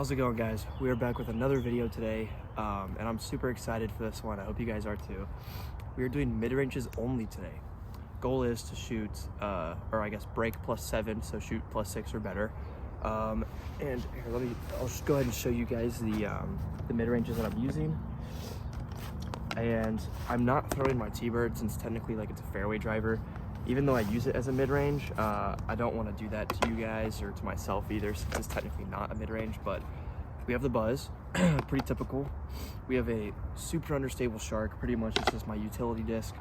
How's it going, guys? We are back with another video today, and I'm super excited for this one. I hope you guys are too. We are doing mid-ranges only today. Goal is to shoot, or I guess break +7, so shoot +6 or better. And here, I'll just go ahead and show you guys the mid-ranges that I'm using. And I'm not throwing my T-bird since technically like it's a fairway driver. Even though I use it as a mid-range, I don't want to do that to you guys or to myself either, since it's technically not a mid-range. But we have the Buzz, pretty typical. We have a super understable Shark, pretty much it's just my utility disc.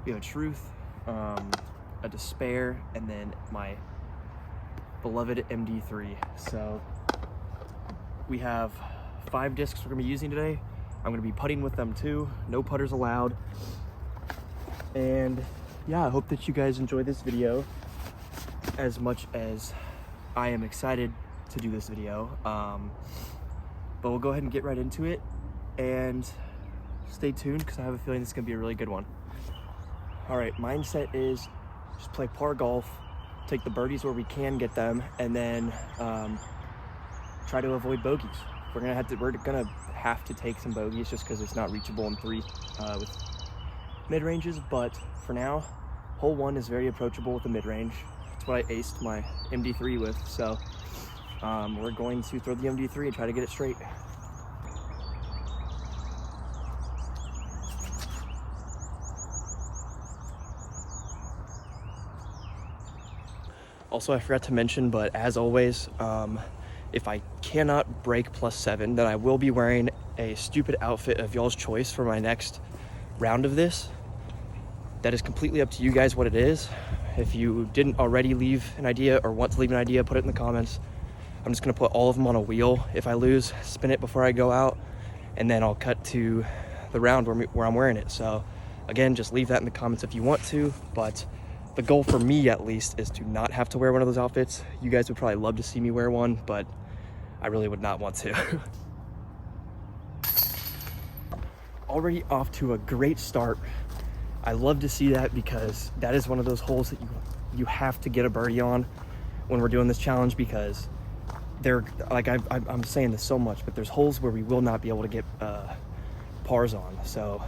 We have a Truth, a Despair, and then my beloved MD3. So we have 5 discs we're gonna be using today. I'm gonna be putting with them too, no putters allowed. And yeah, I hope that you guys enjoy this video as much as I am excited to do this video. But we'll go ahead and get right into it and stay tuned because I have a feeling this is gonna be a really good one. All right, mindset is just play par golf, take the birdies where we can get them, and then try to avoid bogeys. We're gonna have to take some bogeys just because it's not reachable in 3 with mid-ranges, but for now, hole 1 is very approachable with the mid-range. That's what I aced my MD3 with, so we're going to throw the MD3 and try to get it straight. Also, I forgot to mention, but as always, if I cannot break +7, then I will be wearing a stupid outfit of y'all's choice for my next round of this. That is completely up to you guys what it is. If you didn't already leave an idea or want to leave an idea, put it in the comments. I'm just gonna put all of them on a wheel. If I lose, spin it before I go out, and then I'll cut to the round where I'm wearing it. So again, just leave that in the comments if you want to, but the goal for me at least is to not have to wear one of those outfits. You guys would probably love to see me wear one, but I really would not want to. Already off to a great start. I love to see that because that is one of those holes that you have to get a birdie on when we're doing this challenge, because they're like I'm saying this so much, but there's holes where we will not be able to get pars on. So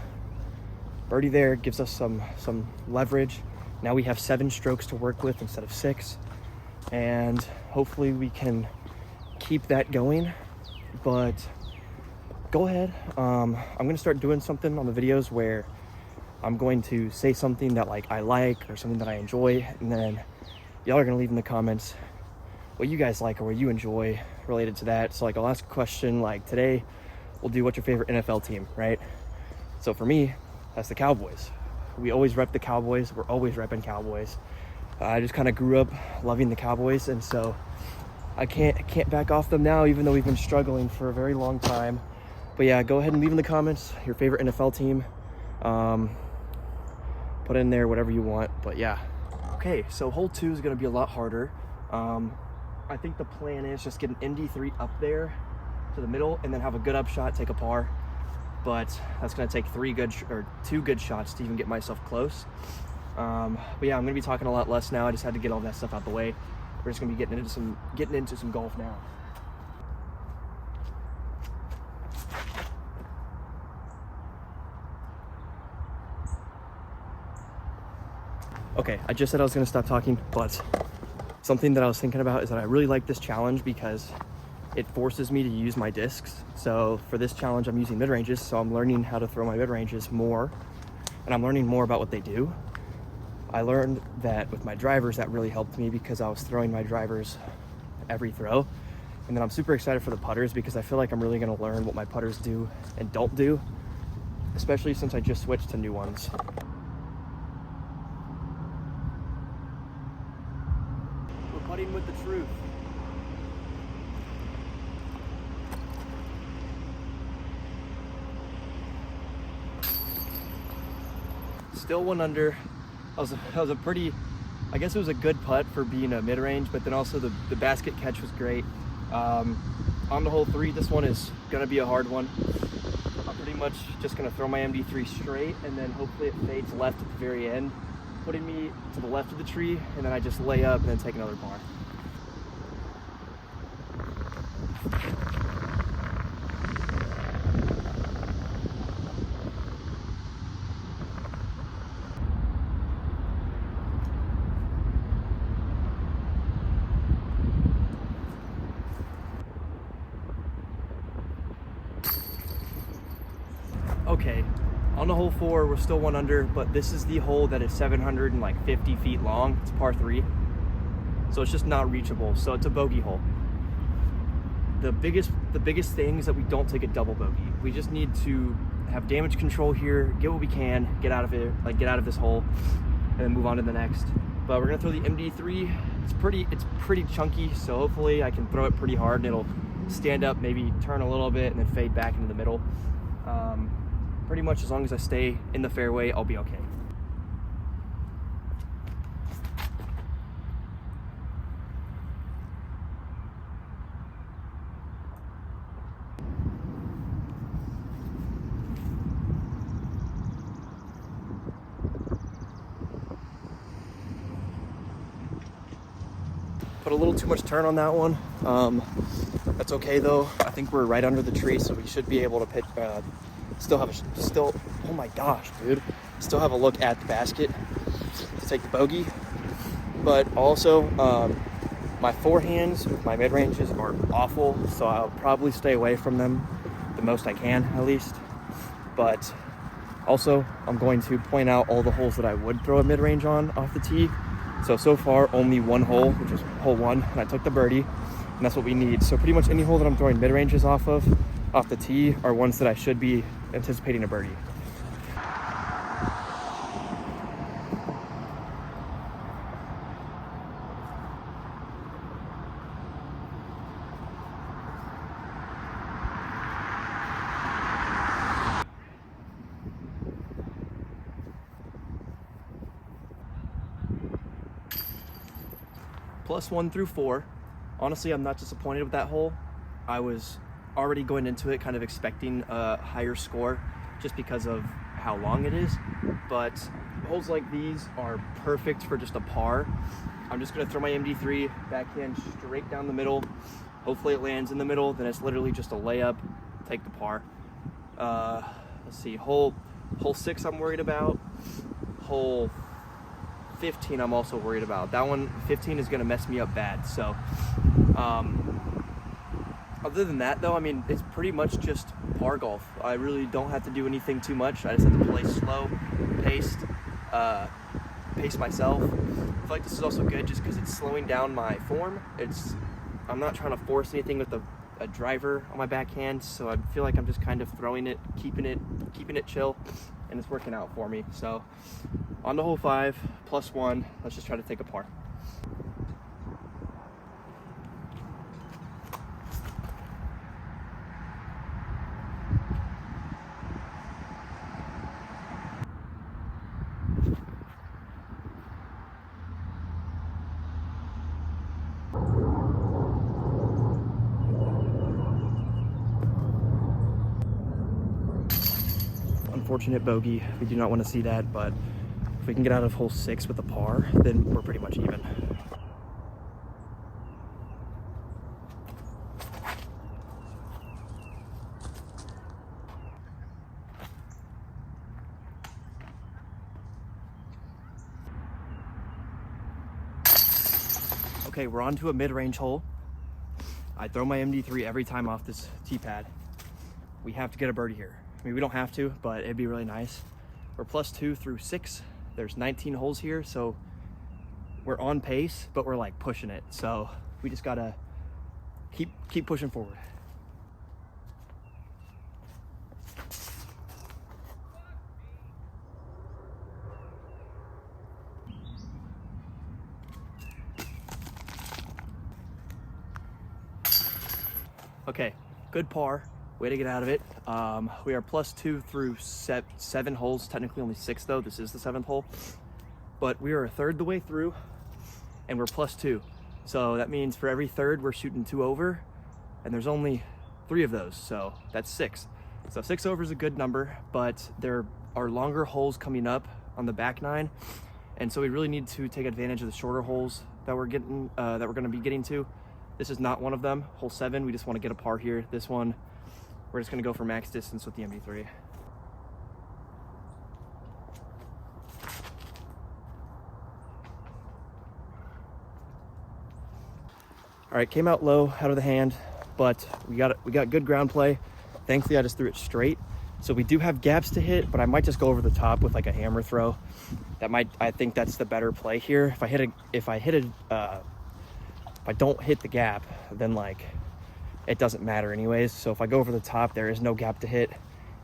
birdie there gives us some leverage. Now we have 7 strokes to work with instead of 6, and hopefully we can keep that going. But go ahead, I'm gonna start doing something on the videos where I'm going to say something that I like or something that I enjoy, and then y'all are gonna leave in the comments what you guys like or what you enjoy related to that. So I'll ask a question like today, we'll do what's your favorite NFL team, right? So for me, that's the Cowboys. We always rep the Cowboys. We're always repping Cowboys. I just kind of grew up loving the Cowboys, and so I can't back off them now, even though we've been struggling for a very long time. But yeah, go ahead and leave in the comments your favorite NFL team. Put in there whatever you want, but yeah. Okay, so hole 2 is gonna be a lot harder. I think the plan is just get an MD3 up there to the middle and then have a good up shot, take a par. But that's gonna take 2 good shots to even get myself close. But yeah, I'm gonna be talking a lot less now. I just had to get all that stuff out the way. We're just gonna be getting into some golf now. Okay, I just said I was gonna stop talking, but something that I was thinking about is that I really like this challenge because it forces me to use my discs. So for this challenge, I'm using mid-ranges, so I'm learning how to throw my mid-ranges more, and I'm learning more about what they do. I learned that with my drivers, that really helped me because I was throwing my drivers every throw. And then I'm super excited for the putters because I feel like I'm really gonna learn what my putters do and don't do, especially since I just switched to new ones. We're putting with the Truth. Still 1 under. That was a pretty, I guess it was a good putt for being a mid-range, but then also the basket catch was great. On the hole 3, this one is gonna be a hard one. I'm pretty much just gonna throw my MD3 straight, and then hopefully it fades left at the very end, putting me to the left of the tree, and then I just lay up and then take another par. Okay, on the hole 4, we're still 1 under, but this is the hole that is 750 feet long. It's par 3, so it's just not reachable. So it's a bogey hole. The biggest thing is that we don't take a double bogey. We just need to have damage control here, get what we can, get out of it, like get out of this hole, and then move on to the next. But we're gonna throw the MD3. It's pretty chunky, so hopefully I can throw it pretty hard and it'll stand up, maybe turn a little bit, and then fade back into the middle. Pretty much as long as I stay in the fairway, I'll be okay. Put a little too much turn on that one. That's okay though. I think we're right under the tree, so we should be able to pitch. Oh my gosh, dude! Still have a look at the basket to take the bogey, but also my forehands with my mid ranges are awful, so I'll probably stay away from them the most I can, at least. But also, I'm going to point out all the holes that I would throw a mid range on off the tee. So far, only 1 hole, which is hole 1, and I took the birdie, and that's what we need. So pretty much any hole that I'm throwing mid-ranges off the tee, are ones that I should be anticipating a birdie. +1 through 4. Honestly, I'm not disappointed with that hole. I was already going into it kind of expecting a higher score just because of how long it is, but holes like these are perfect for just a par. I'm just gonna throw my MD3 backhand straight down the middle. Hopefully it lands in the middle, then it's literally just a layup, take the par. Let's see, hole 6 I'm worried about. Hole 15 I'm also worried about. That one, 15, is gonna mess me up bad. So other than that though, I mean, it's pretty much just par golf. I really don't have to do anything too much. I just have to play slow, paced, pace myself. I feel like this is also good just because it's slowing down my form. I'm not trying to force anything with a driver on my backhand, so I feel like I'm just kind of throwing it, keeping it chill, and it's working out for me. So on to hole 5, +1. Let's just try to take a par. Unfortunate bogey. We do not want to see that, but if we can get out of hole 6 with a par, then we're pretty much even. Okay, we're on to a mid-range hole. I throw my MD3 every time off this tee pad. We have to get a birdie here. I mean, we don't have to, but it'd be really nice. We're +2 through 6. There's 19 holes here, so we're on pace, but we're like pushing it. So we just gotta keep pushing forward. Okay, good par. Way to get out of it. We are +2 through 7 holes, technically only 6 though. This is the 7th hole, but we are a third the way through and we're +2. So that means for every third we're shooting 2 over, and there's only 3 of those, so that's 6. So 6 over is a good number, but there are longer holes coming up on the back 9, and so we really need to take advantage of the shorter holes that we're going to be getting to. This is not one of them. Hole 7, we just want to get a par here. This one, we're just going to go for max distance with the MD3. All right, came out low, out of the hand, but we got good ground play. Thankfully, I just threw it straight, So we do have gaps to hit, but I might just go over the top with like a hammer throw. I think that's the better play here. If I don't hit the gap, then like it doesn't matter anyways. So if I go over the top, there is no gap to hit.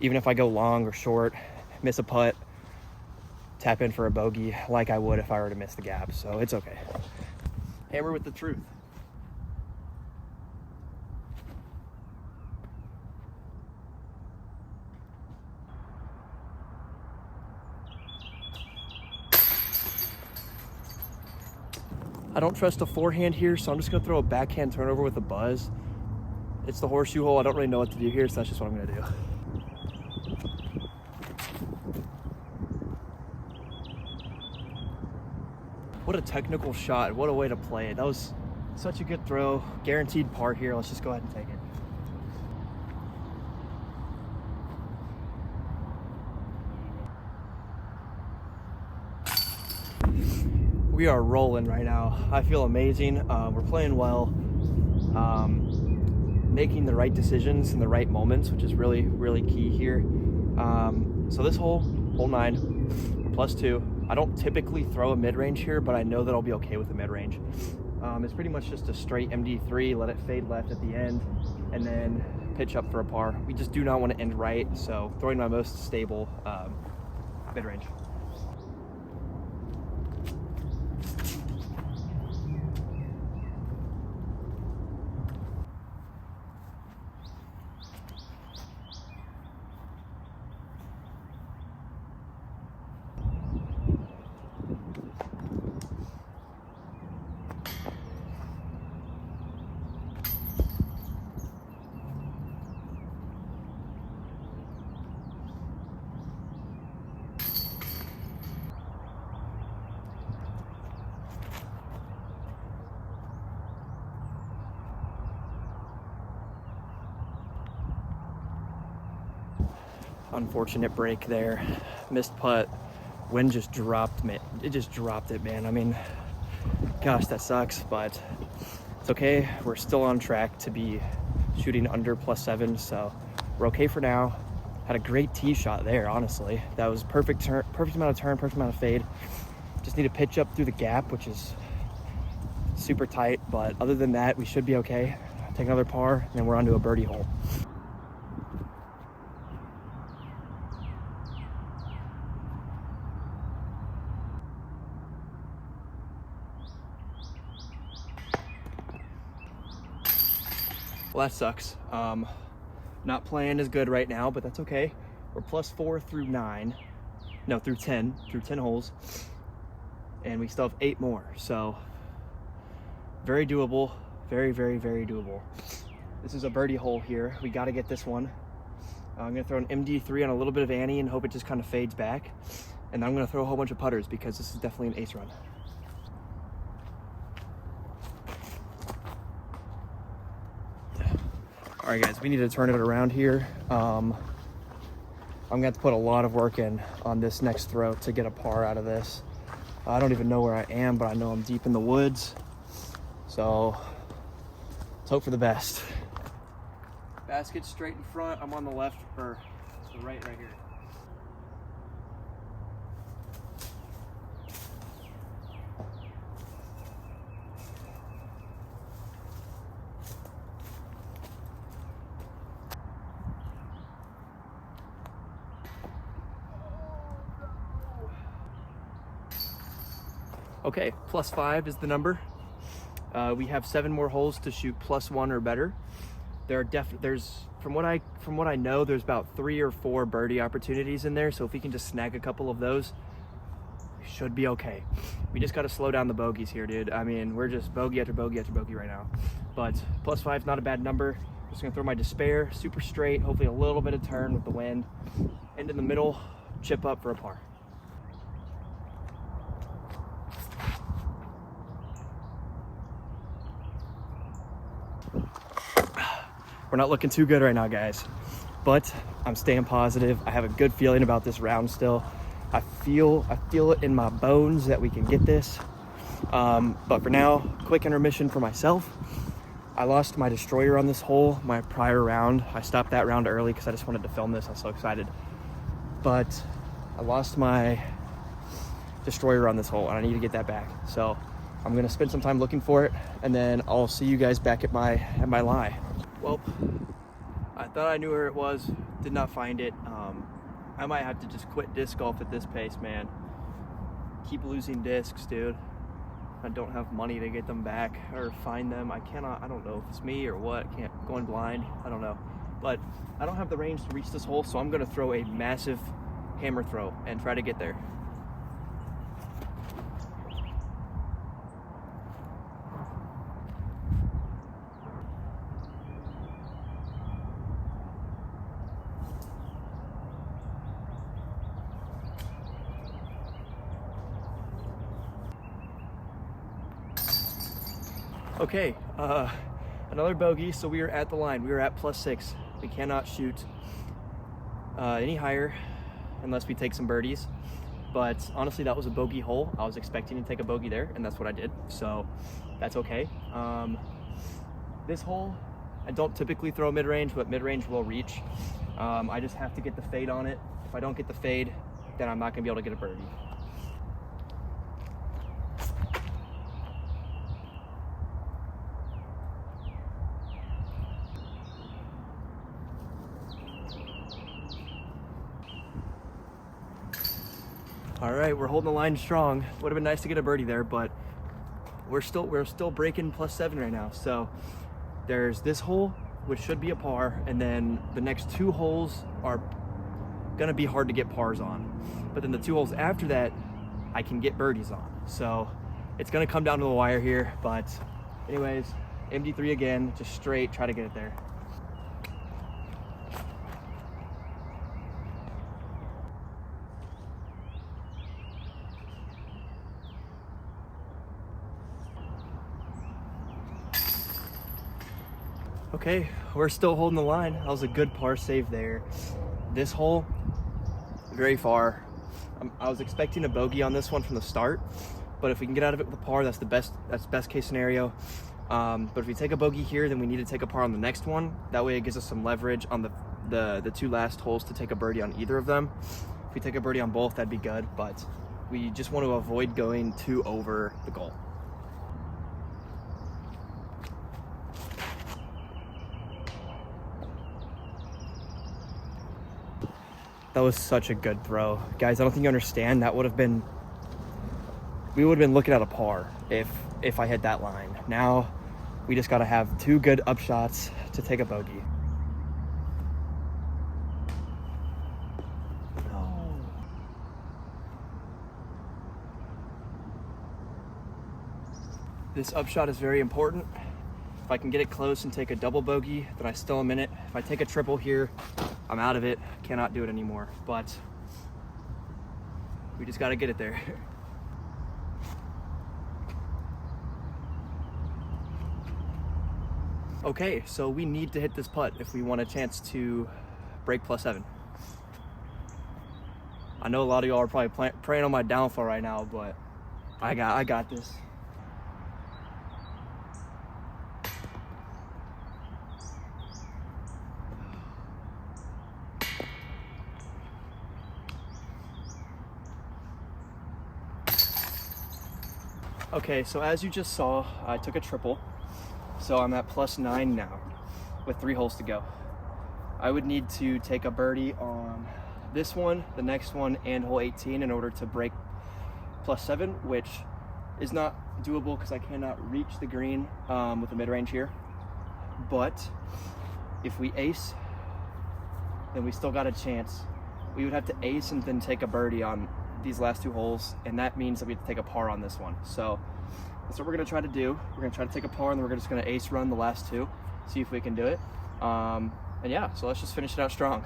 Even if I go long or short, miss a putt, tap in for a bogey like I would if I were to miss the gap. So it's okay. Hammer with the truth. I don't trust a forehand here, so I'm just gonna throw a backhand turnover with a buzz. It's the horseshoe hole. I don't really know what to do here, so that's just what I'm gonna do. What a technical shot. What a way to play it. That was such a good throw. Guaranteed par here. Let's just go ahead and take it. We are rolling right now. I feel amazing. We're playing well, making the right decisions in the right moments, which is really, really key here. So this hole 9, +2. I don't typically throw a mid-range here, but I know that I'll be okay with a mid-range. It's pretty much just a straight MD3, let it fade left at the end, and then pitch up for a par. We just do not want to end right, so throwing my most stable mid-range. Unfortunate break there. Missed putt. Wind just dropped me. It just dropped it, man. I mean, gosh, that sucks, but it's okay. We're still on track to be shooting under +7, so we're okay for now. Had a great tee shot there, honestly. That was perfect turn, perfect amount of turn, perfect amount of fade. Just need to pitch up through the gap, which is super tight, but other than that, we should be okay. Take another par, and then we're onto a birdie hole. Well, that sucks. Not playing as good right now, but that's okay. We're +4 through 9. No, through 10 holes. And we still have 8 more. So very doable. Very, very, very doable. This is a birdie hole here. We got to get this one. I'm going to throw an MD3 on a little bit of Annie and hope it just kind of fades back. And then I'm going to throw a whole bunch of putters because this is definitely an ace run. All right, guys, we need to turn it around here. I'm gonna have to put a lot of work in on this next throw to get a par out of this. I don't even know where I am, but I know I'm deep in the woods. So let's hope for the best. Basket straight in front. I'm on the left, or the right here. Okay, +5 is the number. We have 7 more holes to shoot +1 or better. There's from what I know, there's about 3 or 4 birdie opportunities in there. So if we can just snag a couple of those, we should be okay. We just got to slow down the bogeys here, dude. I mean, we're just bogey after bogey after bogey right now. But +5 is not a bad number. Just gonna throw my despair, super straight, hopefully a little bit of turn with the wind. End in the middle, chip up for a par. We're not looking too good right now, guys, but I'm staying positive. I have a good feeling about this round still. I feel it in my bones that we can get this. But for now, quick intermission for myself. I lost my destroyer on this hole, my prior round. I stopped that round early because I just wanted to film this. I was so excited. But I lost my destroyer on this hole and I need to get that back. So I'm gonna spend some time looking for it, and then I'll see you guys back at my lie. Well, I thought I knew where it was, did not find it. I might have to just quit disc golf at this pace, man. Keep losing discs, dude. I don't have money to get them back or find them. I don't know if it's me or what. I can't, going blind, I don't know. But I don't have the range to reach this hole, so I'm gonna throw a massive hammer throw and try to get there. Okay, another bogey, so we are at the line. We are at +6. We cannot shoot any higher unless we take some birdies. But honestly, that was a bogey hole. I was expecting to take a bogey there, and that's what I did, so that's okay. This hole, I don't typically throw mid-range, but mid-range will reach. I just have to get the fade on it. If I don't get the fade, then I'm not gonna be able to get a birdie. All right, we're holding the line strong. Would have been nice to get a birdie there, but we're still breaking +7 right now. So there's this hole, which should be a par, and then the next 2 holes are gonna be hard to get pars on. But then the 2 holes after that, I can get birdies on. So it's gonna come down to the wire here, but anyways, MD3 again, just straight, try to get it there. Okay, we're still holding the line. That was a good par save there. This hole, very far. I was expecting a bogey on this one from the start, but if we can get out of it with a par, that's best case scenario. But if we take a bogey here, then we need to take a par on the next one. That way it gives us some leverage on the 2 last holes to take a birdie on either of them. If we take a birdie on both, that'd be good, but we just want to avoid going too over the goal. That was such a good throw. Guys, I don't think you understand. We would have been looking at a par if I hit that line. Now, we just gotta have 2 good upshots to take a bogey. No. This upshot is very important. If I can get it close and take a double bogey, then I still am in it. If I take a triple here, I'm out of it. Cannot do it anymore. But we just got to get it there. Okay, so we need to hit this putt if we want a chance to break +7. I know a lot of y'all are probably praying on my downfall right now, but I got this. Okay, so as you just saw, I took a triple. So I'm at +9 now with 3 holes to go. I would need to take a birdie on this one, the next one, and hole 18 in order to break +7, which is not doable because I cannot reach the green with the mid-range here. But if we ace, then we still got a chance. We would have to ace and then take a birdie on these last 2 holes, and that means that we have to take a par on this one. So that's what we're gonna try to do. We're gonna try to take a par, and then we're just gonna ace run the last 2, see if we can do it. And yeah, so let's just finish it out strong.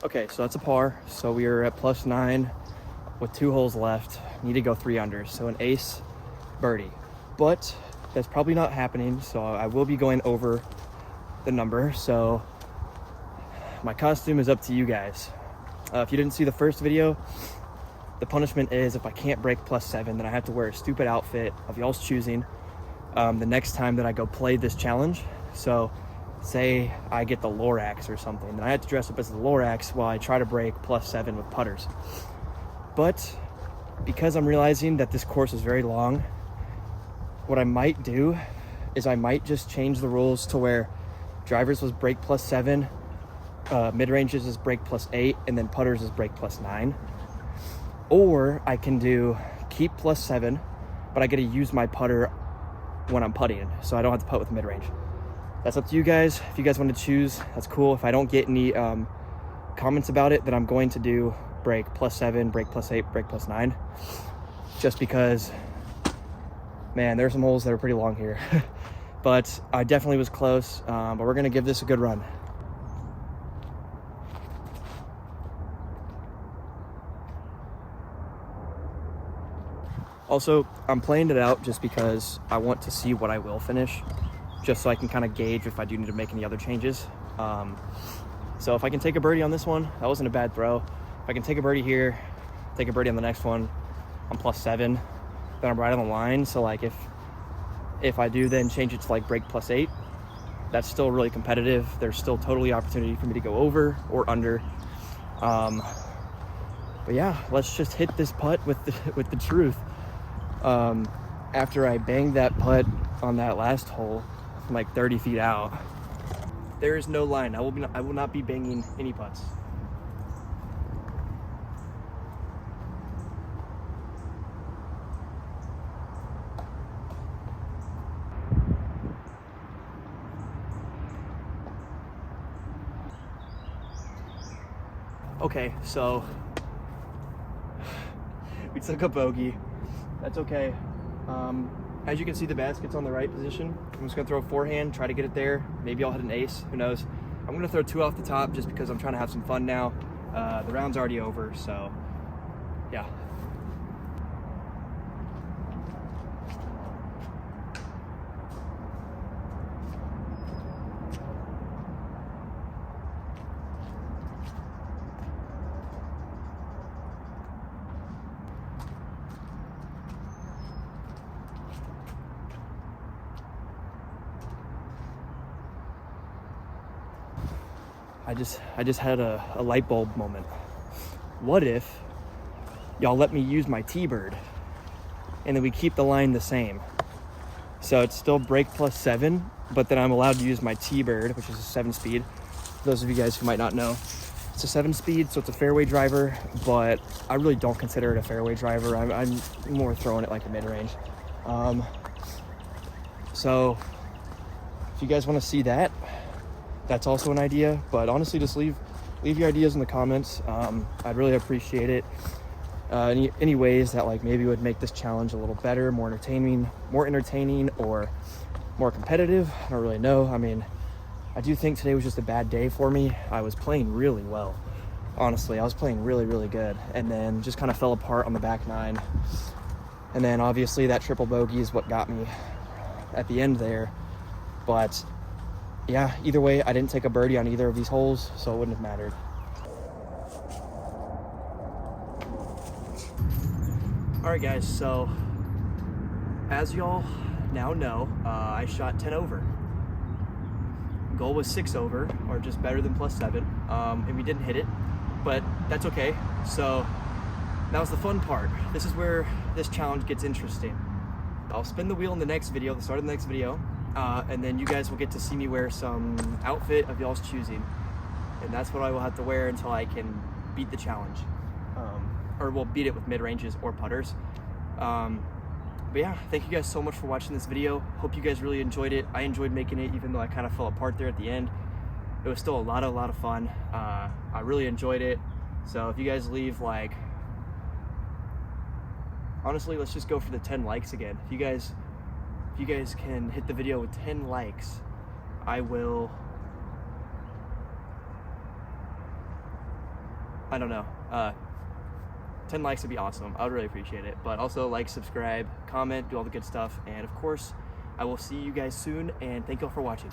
Okay, so that's a par. So we are at +9 with 2 holes left. Need to go 3 unders. So an ace birdie. But that's probably not happening. So I will be going over the number. So my costume is up to you guys. If you didn't see the first video, the punishment is if I can't break +7, then I have to wear a stupid outfit of y'all's choosing the next time that I go play this challenge. So say I get the Lorax or something, then I have to dress up as the Lorax while I try to break +7 with putters. But because I'm realizing that this course is very long, what I might do is I might just change the rules to where drivers was break +7, mid-ranges is break +8, and then putters is break +9. Or I can do keep +7, but I get to use my putter when I'm putting, so I don't have to putt with mid-range. That's up to you guys. If you guys want to choose, that's cool. If I don't get any comments about it, then I'm going to do break +7, break +8, break +9, just because, man, there's some holes that are pretty long here. But I definitely was close, but we're gonna give this a good run. Also, I'm playing it out just because I want to see what I will finish, just so I can kind of gauge if I do need to make any other changes. So if I can take a birdie on this one, that wasn't a bad throw. If I can take a birdie here, take a birdie on the next one, I'm +7, then I'm right on the line. So like if I do then change it to like break +8, that's still really competitive. There's still totally opportunity for me to go over or under. But yeah, let's just hit this putt with the truth. After I banged that putt on that last hole from like 30 feet out, there is no line. I will not be banging any putts. Okay, so we took a bogey. That's okay. As you can see, the basket's on the right position. I'm just gonna throw a forehand, try to get it there. Maybe I'll hit an ace, who knows. I'm gonna throw 2 off the top just because I'm trying to have some fun now. The round's already over, so yeah. I just had a light bulb moment. What if y'all let me use my T-bird and then we keep the line the same? So it's still break +7, but then I'm allowed to use my T-bird, which is a 7-speed. For those of you guys who might not know, it's a 7-speed, so it's a fairway driver, but I really don't consider it a fairway driver. I'm more throwing it like a mid-range. So if you guys want to see that, that's also an idea. But honestly, just leave your ideas in the comments. I'd really appreciate it. Any ways that like maybe would make this challenge a little better, more entertaining, or more competitive. I don't really know. I mean, I do think today was just a bad day for me. I was playing really well. Honestly, I was playing really, really good, and then just kind of fell apart on the back 9. And then obviously that triple bogey is what got me at the end there. But yeah, either way, I didn't take a birdie on either of these holes, so it wouldn't have mattered. All right, guys, so as y'all now know, I shot 10 over. Goal was 6 over, or just better than +7, and we didn't hit it, but that's okay. So that was the fun part. This is where this challenge gets interesting. I'll spin the wheel in the next video, the start of the next video, and then you guys will get to see me wear some outfit of y'all's choosing, and that's what I will have to wear until I can beat the challenge, or we'll beat it with mid-ranges or putters. But yeah, thank you guys so much for watching this video. Hope you guys really enjoyed it. I enjoyed making it, even though I kind of fell apart there at the end. It was still a lot of fun. I really enjoyed it. So if you guys leave, like, honestly, let's just go for the 10 likes again. If you guys can hit the video with 10 likes, I will I don't know. 10 likes would be awesome. I would really appreciate it. But also like, subscribe, comment, do all the good stuff. And of course, I will see you guys soon, and thank you all for watching.